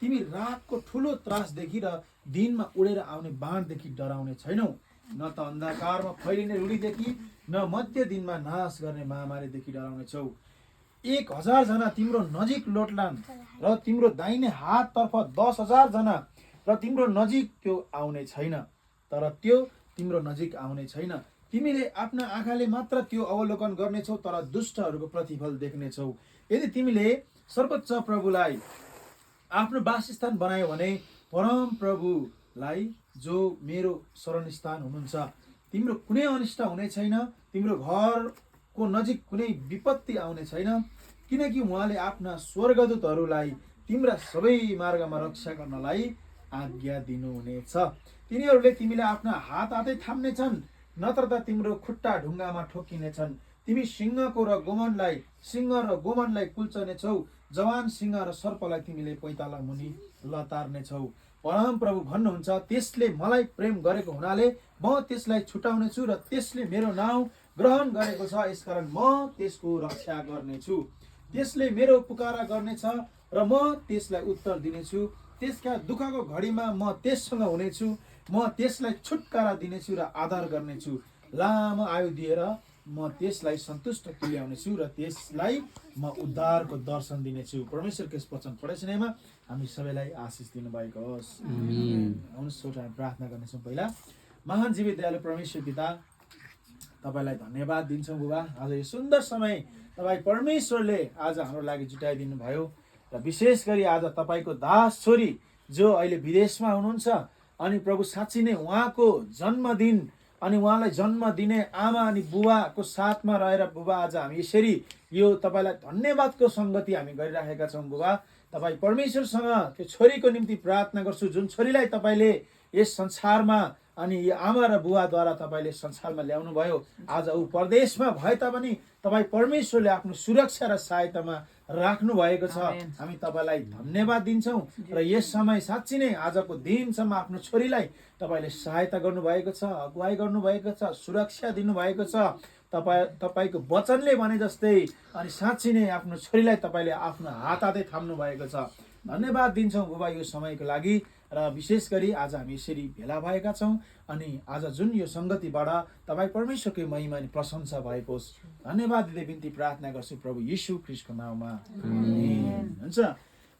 तिमी रातको ठुलो त्रासदेखि र दिनमा उडेर आउने बाणदेखि डराउने छैनौ, न त अन्धकारमा फैलिने रुडीदेखि, न मध्य दिनमा नाश गर्ने महामारीदेखि डराउने छौ। 1000 जना तिम्रो नजिक लोट्लान् र तिम्रो दाहिने हाततर्फ 10,000 जना र तिम्रो नजिक त्यो आउने छैन, तर त्यो तिम्रो नजिक आउने छैन। तिमीले आफ्ना आँखाले मात्र त्यो अवलोकन गर्नेछौ, तर दुष्टहरूको प्रतिफल देख्नेछौ। यदि तिमीले सर्वोच्च प्रभुलाई आफ्नो वासस्थान बनायो भने, परम प्रभुलाई जो मेरो शरणस्थान हुनुहुन्छ, तिम्रो कुनै अनिष्ट हुने छैन, तिम्रो घरको नजिक कुनै विपत्ति आउने छैन, किनकि उहाँले आफ्ना स्वर्गदूतहरूलाई तिम्रा सबै मार्गमा रक्षा गर्नलाई आज्ञा दिनुहुनेछ। तिनीहरूले तिमीलाई आफ्ना हातै थाम्नेछन्, नत्र त तिम्रो खुट्टा ढुङ्गामा ठोकिनेछन्। तिमी सिंह र गोमनलाई कुल्चनेछौ, जवान सिंह र सर्पलाई तिमीले पैताला मुनि लतार्नेछौ। परम प्रभु भन्नुहुन्छ, त्यसले मलाई प्रेम गरेको हुनाले म त्यसलाई छुटाउनेछु र त्यसले मेरो नाउँ ग्रहण गरेको छ, यसकारण म त्यसको रक्षा गर्नेछु। त्यसले मेरो पुकारा गर्नेछ र म त्यसलाई उत्तर दिनेछु। त्यसका दुःखको घडीमा म त्यससँग हुनेछु। म त्यसलाई छुटकारा दिनेछु र आदर गर्नेछु। लामो आयु दिएर म त्यसलाई सन्तुष्ट तुल्याउनेछु र त्यसलाई म उद्धारको दर्शन दिनेछु। परमेश्वरको यस वचन पढेसनेमा हामी सबैलाई आशिष दिनुभएको होस्। आउनुहोस् एउटा हामी प्रार्थना गर्नेछौँ। पहिला महान जीवित दयालु परमेश्वर पिता, तपाईँलाई धन्यवाद दिन्छौँ बुबा। आज यो सुन्दर समय तपाईँ परमेश्वरले आज हाम्रो लागि जुटाइदिनु भयो र विशेष गरी आज तपाईँको दास छोरी जो अहिले विदेशमा हुनुहुन्छ, अनि प्रभु साँच्ची नै उहाँको जन्मदिन अनि उहाँलाई जन्म दिने आमा अनि बुबाको साथमा रहेर बुबा आज हामी यसरी यो तपाईँलाई धन्यवादको सङ्गति हामी गरिराखेका छौँ बुबा। तपाईँ परमेश्वरसँग त्यो छोरीको निम्ति प्रार्थना गर्छु, जुन छोरीलाई तपाईँले यस संसारमा अनि यो आमा र बुवाद्वारा तपाईँले संसारमा ल्याउनु भयो। आज ऊ परदेशमा भए तापनि तपाईँ परमेश्वरले आफ्नो सुरक्षा र सहायतामा राख्नु भएको छ। हामी तपाईँलाई धन्यवाद दिन्छौँ र यस समय साँच्ची नै आजको दिनसम्म आफ्नो छोरीलाई तपाईँले सहायता गर्नुभएको छ, अगुवाई गर्नुभएको छ, सुरक्षा दिनुभएको छ। तपाईँको वचनले भने जस्तै अनि साँच्ची नै आफ्नो छोरीलाई तपाईँले आफ्नो हातै थाम्नु भएको छ। धन्यवाद दिन्छौँ बुबा यो समयको लागि र विशेष गरी आज हामी यसरी भेला भएका छौँ अनि आज जुन यो सङ्गतिबाट तपाईँ परमेश्वरकै महिमा अनि प्रशंसा भएको होस्। धन्यवाद दिँदै बिन्ती प्रार्थना गर्छु प्रभु यीशु ख्रीष्टको नाममा। हुन्छ,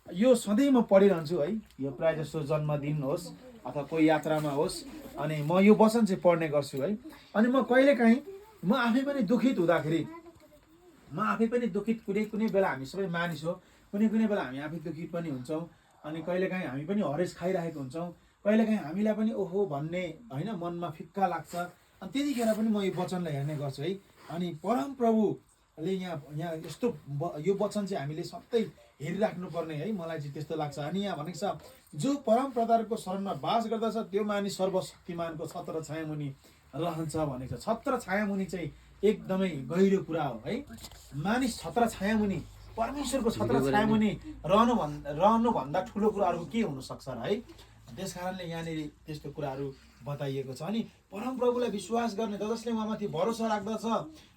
यो सधैँ म पढिरहन्छु है, यो प्रायः जस्तो जन्मदिन होस् अथवा कोही यात्रामा होस्, अनि म यो वचन चाहिँ पढ्ने गर्छु है। अनि म कहिलेकाहीँ म आफै पनि दुखित हुँदाखेरि कुनै बेला हामी सबै मानिस हो, कुनै बेला हामी आफै दुखित पनि हुन्छौँ। अनि कहिलेकाहीँ हामी पनि हरेस खाइरहेको हुन्छौँ, कहिलेकाहीँ हामीलाई पनि ओहो भन्ने होइन मनमा फिक्का लाग्छ। अनि त्यतिखेर पनि म यो वचनलाई हेर्ने गर्छु है। अनि परम प्रभुले यहाँ यस्तो यो वचन चाहिँ हामीले सधैँ हेरिराख्नुपर्ने है, मलाई चाहिँ त्यस्तो लाग्छ। अनि यहाँ भनेको छ, जो परम प्रकारको शरणमा बास गर्दछ त्यो मानिस सर्वशक्तिमानको छत्र छायामुनि रहन्छ भनेको छ। छत्र छायामुनि चाहिँ एकदमै गहिरो कुरा हो है। मानिस छत्र छायामुनि, परमेश्वरको छत्र छायामुनि रहनुभन्दा ठुलो कुराहरू के हुनसक्छ र है। त्यस कारणले यहाँनिर त्यस्तो कुराहरू बताइएको छ। अनि परम प्रभुलाई विश्वास गर्ने जसले उहाँमाथि भरोसा राख्दछ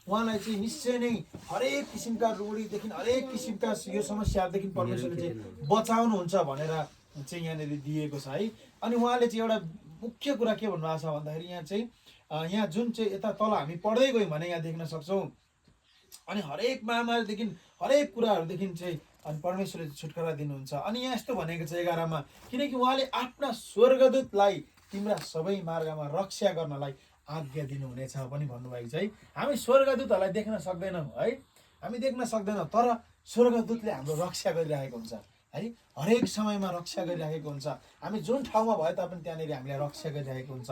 उहाँलाई चाहिँ निश्चय नै हरेक किसिमका रुडीदेखि हरेक किसिमका यो समस्याहरूदेखि परमेश्वरले चाहिँ बचाउनुहुन्छ भनेर चाहिँ यहाँनिर दिएको छ है। अनि उहाँले चाहिँ एउटा मुख्य कुरा के भन्नुभएको छ भन्दाखेरि यहाँ चाहिँ यहाँ जुन चाहिँ यता तल हामी पढ्दै गयौँ भने यहाँ देख्न सक्छौँ। अनि हरेक महामारीदेखि हरेक कुराहरूदेखि चाहिँ अनि परमेश्वरले छुटकारा दिनुहुन्छ। अनि यहाँ यस्तो भनेको छ 11मा, किनकि उहाँले आफ्ना स्वर्गदूतलाई तिम्रा सबै मार्गमा रक्षा गर्नलाई आज्ञा दिनुहुनेछ पनि भन्नुभएको छ है। हामी स्वर्गदूतहरूलाई देख्न सक्दैनौँ है, हामी देख्न सक्दैनौँ, तर स्वर्गदूतले हाम्रो रक्षा गरिरहेको हुन्छ है। हरेक समयमा रक्षा गरिरहेको हुन्छ। हामी जुन ठाउँमा भए तापनि त्यहाँनिर हामीलाई रक्षा गरिरहेको हुन्छ।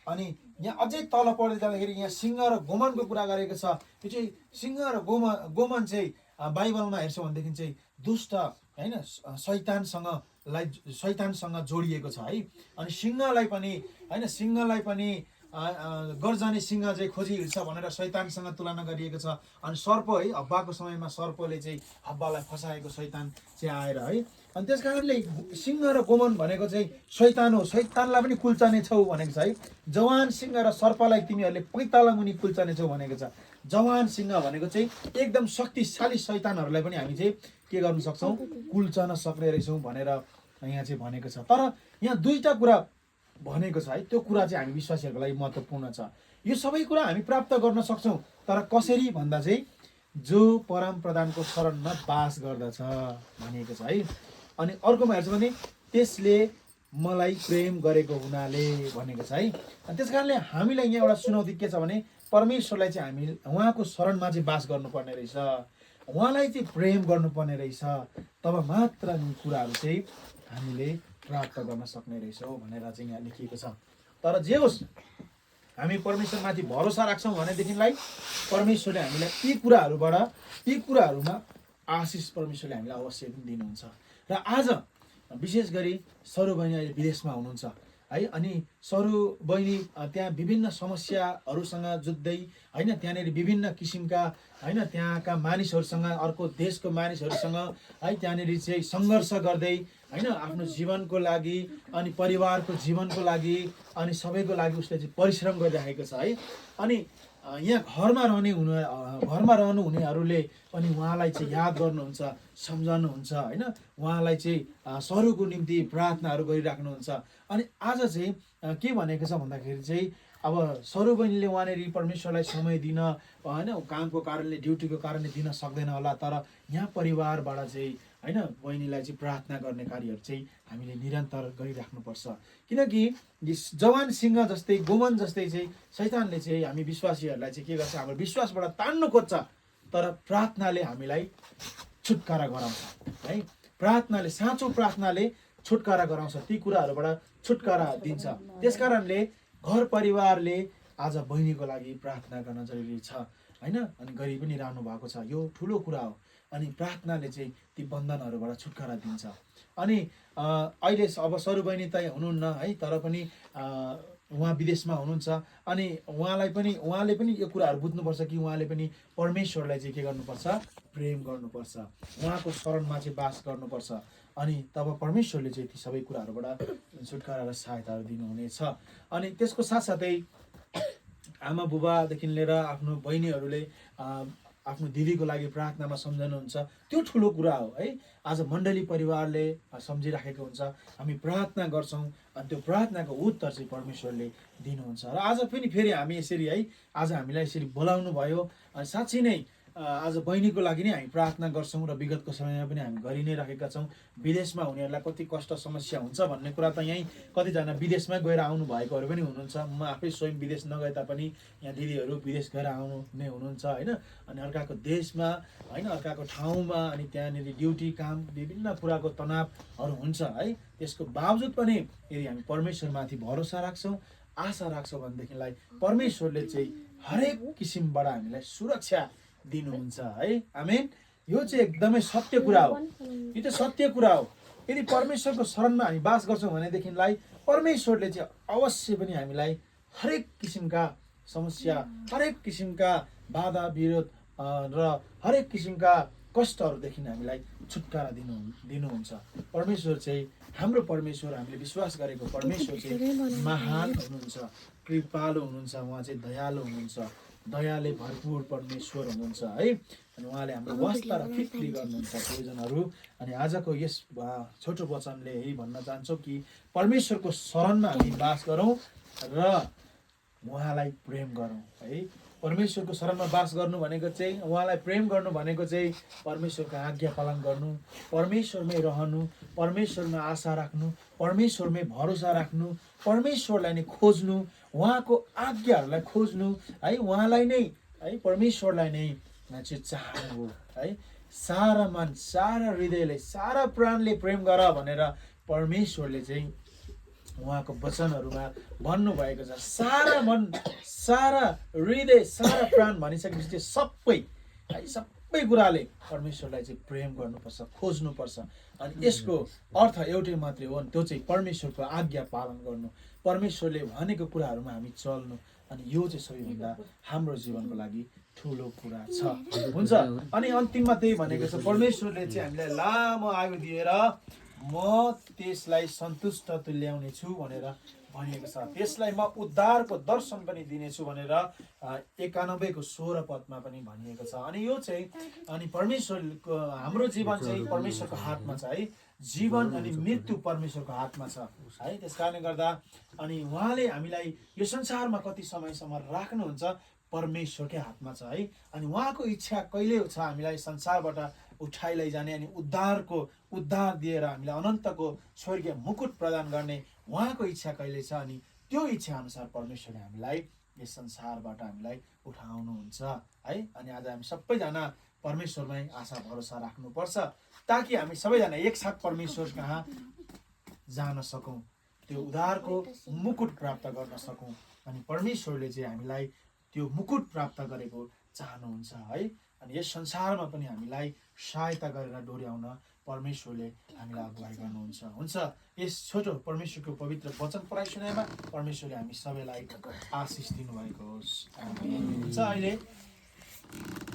अनि यहाँ अझै तल पढ्दै जाँदाखेरि यहाँ सिंह र गोमनको कुरा गरेको छ। यो चाहिँ सिंह र गोमन चाहिँ बाइबलमा हेर्छौँ भनेदेखि चाहिँ दुष्ट होइन शैतानसँग जोडिएको छ है। अनि सिंहलाई पनि गर्जने सिंह चाहिँ खोजी हिँड्छ भनेर शैतानसँग तुलना गरिएको छ। अनि सर्प है, हब्बाको समयमा सर्पले चाहिँ हब्बालाई फसाएको शैतान चाहिँ आएर है। अनि त्यस कारणले सिंह र गोमन भनेको चाहिँ शैतान हो, शैतानलाई पनि कुल्चने छौ भनेको छ है। जवान सिंह र सर्पलाई तिमीहरूले पैताला मुनि कुल्चने छौ भनेको छ। जवान सिंह भनेको चाहिँ एकदम शक्तिशाली शैतानहरूलाई पनि हामी चाहिँ के गर्न सक्छौँ, कुल्चन सक्ने रहेछौँ भनेर यहाँ चाहिँ भनेको छ। तर यहाँ दुईटा कुरा भनेको छ है, त्यो कुरा चाहिँ हामी विश्वासीहरूको लागि महत्त्वपूर्ण छ। यो सबै कुरा हामी प्राप्त गर्न सक्छौँ, तर कसरी भन्दा चाहिँ जो परम प्रधानको शरणमा बास गर्दछ भनिएको छ है। अनि अर्कोमा हेर्छ भने त्यसले मलाई प्रेम गरेको हुनाले भनेको छ है। अनि त्यस कारणले हामीलाई यहाँ एउटा चुनौती के छ भने परमेश्वरलाई चाहिँ हामी उहाँको शरणमा चाहिँ बास गर्नुपर्ने रहेछ, उहाँलाई चाहिँ प्रेम गर्नुपर्ने रहेछ, तब मात्र यी कुराहरू चाहिँ हामीले प्राप्त गर्न सक्ने रहेछौँ भनेर चाहिँ यहाँ लेखिएको छ। तर जे होस् हामी परमेश्वरमाथि भरोसा राख्छौँ भनेदेखिलाई परमेश्वरले हामीलाई यी कुराहरूमा आशिष परमेश्वरले हामीलाई अवश्य पनि दिनुहुन्छ। र आज विशेष गरी सरू बहिनी अहिले विदेशमा हुनुहुन्छ है। अनि सरू बहिनी त्यहाँ विभिन्न समस्याहरूसँग जुझ्दै होइन, त्यहाँनिर विभिन्न किसिमका होइन त्यहाँका मानिसहरूसँग, अर्को देशको मानिसहरूसँग है त्यहाँनिर चाहिँ सङ्घर्ष गर्दै होइन आफ्नो जीवनको लागि अनि परिवारको जीवनको लागि अनि सबैको लागि उसले चाहिँ परिश्रम गरिराखेको छ है। अनि यहाँ घरमा रहनु हुनेहरूले पनि उहाँलाई चाहिँ याद गर्नुहुन्छ, सम्झाउनुहुन्छ होइन, उहाँलाई चाहिँ सरूको निम्ति प्रार्थनाहरू गरिराख्नुहुन्छ। अनि आज चाहिँ के भनेको छ भन्दाखेरि चाहिँ अब सरू बहिनीले उहाँनिर परमेश्वरलाई समय दिन होइन कामको कारणले ड्युटीको कारणले दिन सक्दैन होला, तर यहाँ परिवारबाट चाहिँ होइन बहिनीलाई चाहिँ प्रार्थना गर्ने कार्यहरू चाहिँ हामीले निरन्तर गरिराख्नुपर्छ। किनकि जवान सिंह जस्तै गोमन जस्तै चाहिँ शैतानले चाहिँ हामी विश्वासीहरूलाई चाहिँ के गर्छ, हाम्रो विश्वासबाट तान्नु खोज्छ, तर प्रार्थनाले हामीलाई छुटकारा गराउँछ है। प्रार्थनाले, साँचो प्रार्थनाले छुटकारा गराउँछ, ती कुराहरूबाट छुटकारा दिन्छ। त्यस कारणले घर परिवारले आज बहिनीको लागि प्रार्थना गर्न जरुरी छ होइन, अनि गरि पनि रहनु भएको छ। यो ठुलो कुरा हो। अनि प्रार्थनाले चाहिँ ती बन्धनहरूबाट छुटकारा दिन्छ। अनि अहिले अब सरू बहिनी त हुनुहुन्न है, तर पनि उहाँ विदेशमा हुनुहुन्छ। अनि उहाँले पनि यो कुराहरू बुझ्नुपर्छ कि उहाँले पनि परमेश्वरलाई चाहिँ के गर्नुपर्छ, प्रेम गर्नुपर्छ, उहाँको शरणमा चाहिँ बास गर्नुपर्छ। अनि तब परमेश्वरले चाहिँ ती सबै कुराहरूबाट छुटकारा र सहायताहरू दिनुहुनेछ। अनि त्यसको साथसाथै आमा बुबादेखि लिएर आफ्नो बहिनीहरूले आफ्नो दिदीको लागि प्रार्थनामा सम्झनुहुन्छ, त्यो ठुलो कुरा हो है। आज मण्डली परिवारले सम्झिराखेको हुन्छ, हामी प्रार्थना गर्छौँ, अनि त्यो प्रार्थनाको उत्तर चाहिँ परमेश्वरले दिनुहुन्छ। र आज पनि फेरि हामी यसरी है, आज हामीलाई यसरी बोलाउनु भयो। अनि साँच्चै नै आज बहिनीको लागि नै हामी प्रार्थना गर्छौँ र विगतको समयमा पनि हामी गरि नै राखेका छौँ। विदेशमा हुनेहरूलाई कति कष्ट समस्या हुन्छ भन्ने कुरा त यहीँ कतिजना विदेशमा गएर आउनु भएकोहरू पनि हुनुहुन्छ। म आफै स्वयं विदेश नगए तापनि यहाँ दिदीहरू विदेश गएर आउनु नै हुनुहुन्छ होइन। अनि अर्काको देशमा होइन, अर्काको ठाउँमा, अनि त्यहाँनिर ड्युटी काम विभिन्न कुराको तनावहरू हुन्छ है। त्यसको बावजुद पनि यदि हामी परमेश्वरमाथि भरोसा राख्छौँ, आशा राख्छौँ भनेदेखिलाई परमेश्वरले चाहिँ हरेक किसिमबाट हामीलाई सुरक्षा दिनुहुन्छ है। आमेन। यो चाहिँ एकदमै सत्य कुरा हो, यो चाहिँ सत्य कुरा हो। यदि परमेश्वरको शरणमा हामी बास गर्छौँ भनेदेखिलाई परमेश्वरले चाहिँ अवश्य पनि हामीलाई हरेक किसिमका समस्या, हरेक किसिमका बाधा विरोध र हरेक किसिमका कष्टहरूदेखि हामीलाई छुटकारा दिनुहुन्छ। परमेश्वर चाहिँ हाम्रो परमेश्वर, हामीले विश्वास गरेको परमेश्वर चाहिँ महान हुनुहुन्छ, कृपालु हुनुहुन्छ, उहाँ चाहिँ दयालु हुनुहुन्छ, दयाले भरपूर परमेश्वर हुनुहुन्छ है। अनि उहाँले हाम्रो वास्ता र फिक्री गर्नुहुन्छ प्रियजनहरू। अनि आजको यस छोटो वचनले यही भन्न चाहन्छौँ कि परमेश्वरको शरणमा हामी बास गरौँ र उहाँलाई प्रेम गरौँ है। परमेश्वरको शरणमा बास गर्नु भनेको चाहिँ, उहाँलाई प्रेम गर्नु भनेको चाहिँ परमेश्वरको आज्ञा पालन गर्नु, परमेश्वरमै रहनु, परमेश्वरमा आशा राख्नु, परमेश्वरमै भरोसा राख्नु, परमेश्वरलाई नै खोज्नु, उहाँको आज्ञाहरूलाई खोज्नु है, उहाँलाई नै है, परमेश्वरलाई नै चाहिँ चाहनु हो है। सारा मन, सारा हृदयले, सारा प्राणले प्रेम गर भनेर परमेश्वरले चाहिँ उहाँको वचनहरूमा भन्नुभएको छ। सारा मन, सारा हृदय, सारा प्राण भनिसकेपछि चाहिँ सबै है, सबै कुराले परमेश्वरलाई चाहिँ प्रेम गर्नुपर्छ, खोज्नुपर्छ। अनि यसको अर्थ एउटै मात्रै हो, त्यो चाहिँ परमेश्वरको आज्ञा पालन गर्नु, परमेश्वरले भनेको कुराहरूमा हामी चल्नु। अनि यो चाहिँ सबैभन्दा हाम्रो जीवनको लागि ठुलो कुरा छ। हुन्छ। अनि अन्तिममा त्यही भनेको छ, परमेश्वरले चाहिँ हामीलाई लामो आयु दिएर म त्यसलाई सन्तुष्ट तुल्याउने छु भनेर भनिएको छ। त्यसलाई म उद्धारको दर्शन पनि दिनेछु भनेर 91को 16 पदमा पनि भनिएको छ। अनि यो चाहिँ अनि परमेश्वरको, हाम्रो जीवन चाहिँ परमेश्वरको हातमा छ है। जीवन अनि मृत्यु परमेश्वरको हातमा छ है। त्यस कारणले गर्दा अनि उहाँले हामीलाई यो संसारमा कति समयसम्म राख्नुहुन्छ परमेश्वरकै हातमा छ है। अनि उहाँको इच्छा कहिले छ हामीलाई संसारबाट उठाइ लैजाने अनि उद्धार दिएर हामीलाई अनन्तको स्वर्गीय मुकुट प्रदान गर्ने उहाँको इच्छा कहिले छ। अनि त्यो इच्छा अनुसार परमेश्वरले हामीलाई यस संसारबाट हामीलाई उठाउनुहुन्छ है। अनि आज हामी सबैजना परमेश्वरमै आशा भरोसा राख्नुपर्छ ताकि हामी सबैजना एकसाथ परमेश्वर कहाँ जान सकौँ, त्यो उद्धारको मुकुट प्राप्त गर्न सकौँ। अनि परमेश्वरले चाहिँ हामीलाई त्यो मुकुट प्राप्त गरेको चाहनुहुन्छ है। अनि यस संसारमा पनि हामीलाई सहायता गरेर डोर्याउन परमेश्वरले हामीलाई अगुवाई गर्नुहुन्छ। हुन्छ, यस छोटो परमेश्वरको पवित्र वचन पढाइ सुनाइमा परमेश्वरले हामी सबैलाई आशिष दिनुभएको होस्। हुन्छ, अहिले